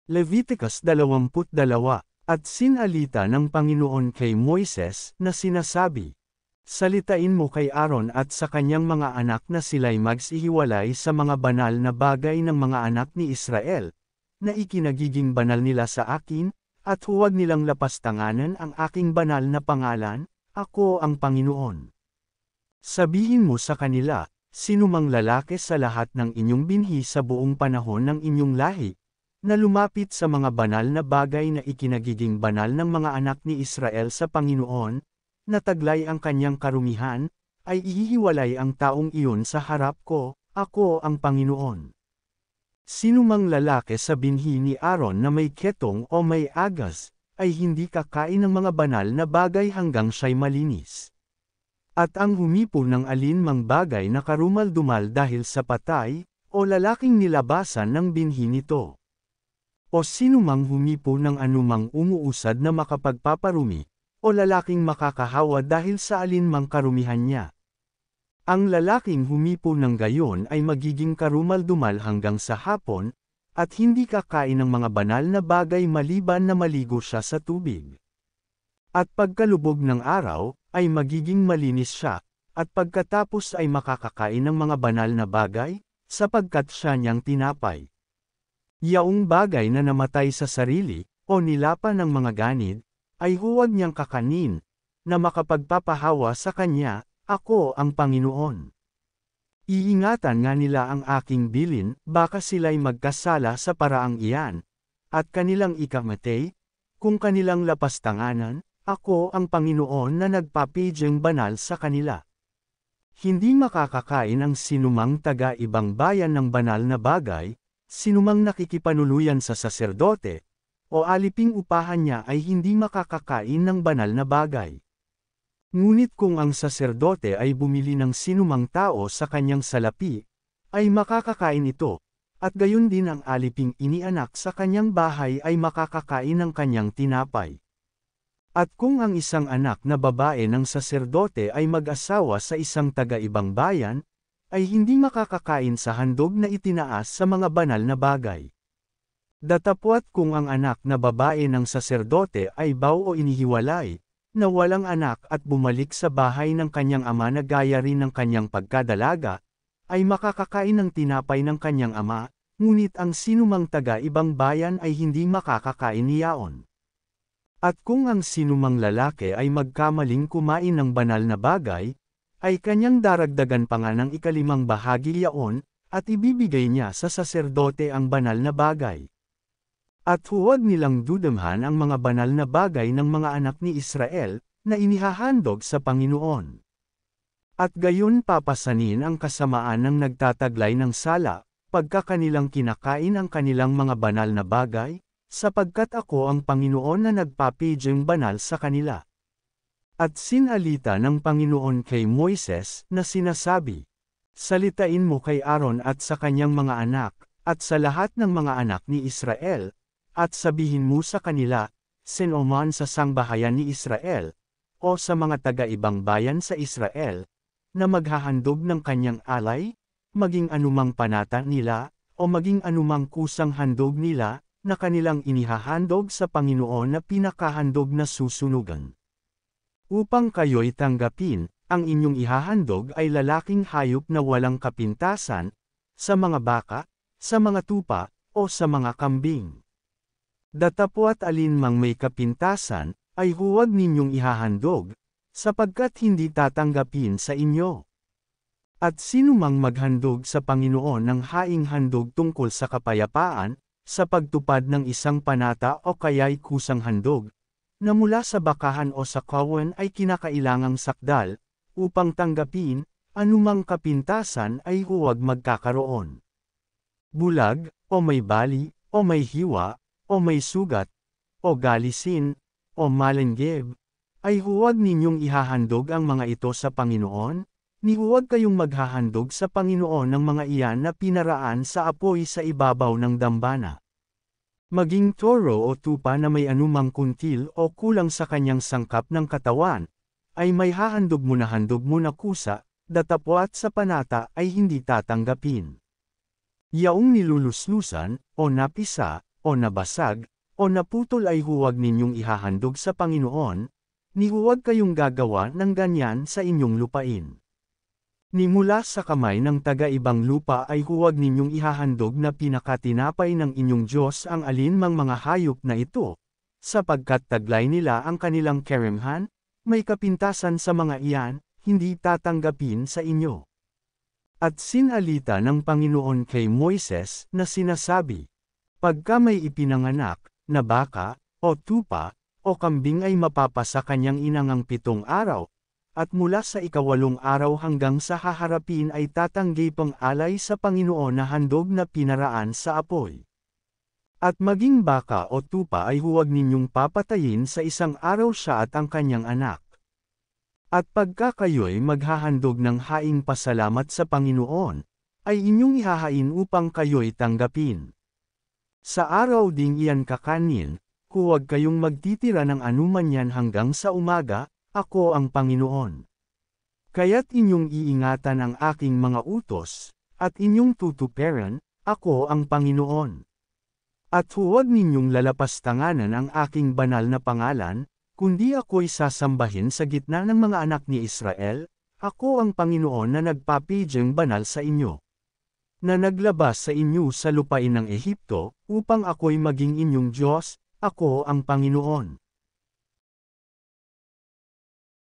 Leviticus 22. At sinalita ng Panginoon kay Moises na sinasabi, salitain mo kay Aaron at sa kanyang mga anak na sila'y magsihiwalay sa mga banal na bagay ng mga anak ni Israel, na ikinagiging banal nila sa akin, at huwag nilang lapastanganan ang aking banal na pangalan, ako ang Panginoon. Sabihin mo sa kanila, sinumang lalaki sa lahat ng inyong binhi sa buong panahon ng inyong lahi, na lumapit sa mga banal na bagay na ikinagiging banal ng mga anak ni Israel sa Panginoon, na taglay ang kanyang karumihan, ay ihihiwalay ang taong iyon sa harap ko, ako ang Panginoon. Sinumang lalaki sa binhi ni Aaron na may ketong o may agas, ay hindi kakain ng mga banal na bagay hanggang siya'y malinis. At ang humipo ng alinmang bagay na karumal-dumal dahil sa patay, o lalaking nilabasan ng binhi nito, o sinumang humipo ng anumang umuusad na makapagpaparumi, o lalaking makakahawa dahil sa alinmang karumihan niya. Ang lalaking humipo ng gayon ay magiging karumal-dumal hanggang sa hapon, at hindi kakain ng mga banal na bagay maliban na maligo siya sa tubig. At pagkalubog ng araw, ay magiging malinis siya, at pagkatapos ay makakakain ng mga banal na bagay, sapagkat siya niyang tinapay. Yaong bagay na namatay sa sarili, o nilapan ng mga ganid, ay huwag niyang kakanin, na makapagpapahawa sa kanya, ako ang Panginoon. Iingatan nga nila ang aking bilin, baka sila'y magkasala sa paraang iyan, at kanilang ikamatay, kung kanilang lapastanganan, ako ang Panginoon na nagpapadyang banal sa kanila. Hindi makakakain ang sinumang taga-ibang bayan ng banal na bagay, sinumang nakikipanuluyan sa saserdote, o aliping upahan niya ay hindi makakakain ng banal na bagay. Ngunit kung ang saserdote ay bumili ng sinumang tao sa kanyang salapi, ay makakakain ito, at gayon din ang aliping inianak sa kanyang bahay ay makakakain ng kanyang tinapay. At kung ang isang anak na babae ng saserdote ay mag-asawa sa isang taga-ibang bayan, ay hindi makakakain sa handog na itinaas sa mga banal na bagay. Datapwat kung ang anak na babae ng saserdote ay baw o inihiwalay, na walang anak at bumalik sa bahay ng kanyang ama na gaya rin ng kanyang pagkadalaga, ay makakakain ng tinapay ng kanyang ama, ngunit ang sinumang taga-ibang bayan ay hindi makakakain niyaon. At kung ang sinumang lalaki ay magkamaling kumain ng banal na bagay, ay kanyang daragdagan pa nga ng ikalimang bahagi yaon, at ibibigay niya sa saserdote ang banal na bagay. At huwag nilang dudamhan ang mga banal na bagay ng mga anak ni Israel, na inihahandog sa Panginoon. At gayon papasanin ang kasamaan ng nagtataglay ng sala, pagka kanilang kinakain ang kanilang mga banal na bagay, sapagkat ako ang Panginoon na nagpapadyang banal sa kanila. At sinalita ng Panginoon kay Moises na sinasabi, salitain mo kay Aaron at sa kanyang mga anak, at sa lahat ng mga anak ni Israel, at sabihin mo sa kanila, sinoman sa sangbahayan ni Israel, o sa mga taga-ibang bayan sa Israel, na maghahandog ng kanyang alay, maging anumang panata nila, o maging anumang kusang handog nila, na kanilang inihahandog sa Panginoon na pinakahandog na susunugan. Upang kayo'y tanggapin, ang inyong ihahandog ay lalaking hayop na walang kapintasan, sa mga baka, sa mga tupa, o sa mga kambing. Datapwat alinmang may kapintasan, ay huwag ninyong ihahandog, sapagkat hindi tatanggapin sa inyo. At sinumang maghandog sa Panginoon ng haing handog tungkol sa kapayapaan, sa pagtupad ng isang panata o kaya'y kusang handog, na mula sa bakahan o sa kawan ay kinakailangang sakdal, upang tanggapin, anumang kapintasan ay huwag magkakaroon. Bulag, o may bali, o may hiwa, o may sugat, o galisin, o malenggeb, ay huwag ninyong ihahandog ang mga ito sa Panginoon, ni huwag kayong maghahandog sa Panginoon ng mga iyan na pinaraan sa apoy sa ibabaw ng dambana. Maging toro o tupa na may anumang kuntil o kulang sa kanyang sangkap ng katawan, ay may hahandog mo na kusa, datapwat sa panata ay hindi tatanggapin. Yaong niluluslusan, o napisa, o nabasag, o naputol ay huwag ninyong ihahandog sa Panginoon, ni huwag kayong gagawa ng ganyan sa inyong lupain. Ni mula sa kamay ng taga-ibang lupa ay huwag ninyong ihahandog na pinakatinapay ng inyong Diyos ang alinmang mga hayop na ito, sapagkat taglay nila ang kanilang keremhan, may kapintasan sa mga iyan, hindi tatanggapin sa inyo. At sinalita ng Panginoon kay Moises na sinasabi, pagka may ipinanganak, na baka, o tupa, o kambing ay mapapa sa kanyang inangang 7 araw, at mula sa 8 araw hanggang sa haharapin ay tatanggi pang alay sa Panginoon na handog na pinaraan sa apoy. At maging baka o tupa ay huwag ninyong papatayin sa 1 araw siya at ang kanyang anak. At pagka kayo'y maghahandog ng haing pasalamat sa Panginoon, ay inyong ihahain upang kayo'y tanggapin. Sa araw ding iyan kakanin, huwag kayong magtitira ng anuman yan hanggang sa umaga, ako ang Panginoon. Kaya't inyong iingatan ang aking mga utos, at inyong tutuparan, ako ang Panginoon. At huwag ninyong lalapastanganan ang aking banal na pangalan, kundi ako'y sasambahin sa gitna ng mga anak ni Israel, ako ang Panginoon na nagpapidyang banal sa inyo. Na naglabas sa inyo sa lupain ng Ehipto, upang ako'y maging inyong Diyos, ako ang Panginoon.